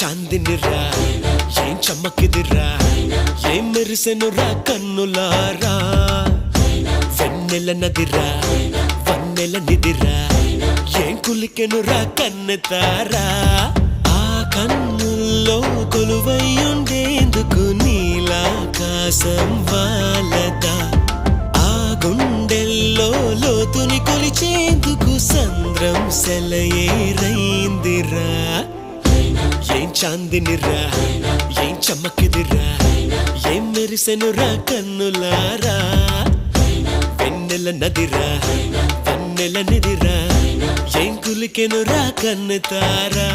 చాందినిరా ఏం చమ్మకిదిరా ఏం మెరిసెనురా కన్నులారా వెన్నెల నదిరా వన్నెల నిదిరా ఏం కులికెనురా కన్నెతారా ఆ కన్నుల్లో కొలువయ్యుండేందుకు నీలాకాశం వాలదా ఆ గుండెల్లో లోతుని కొలిచేందుకు సంద్రం సెలయేరైందిరా ఏం చాందినిరా ఏం చమ్మకిదిరా ఏం మెరిసెనురా కన్నులారా వెన్నెల నదిరా వన్నెల నిదిరా ఏం కులికెనురా కన్నెతారా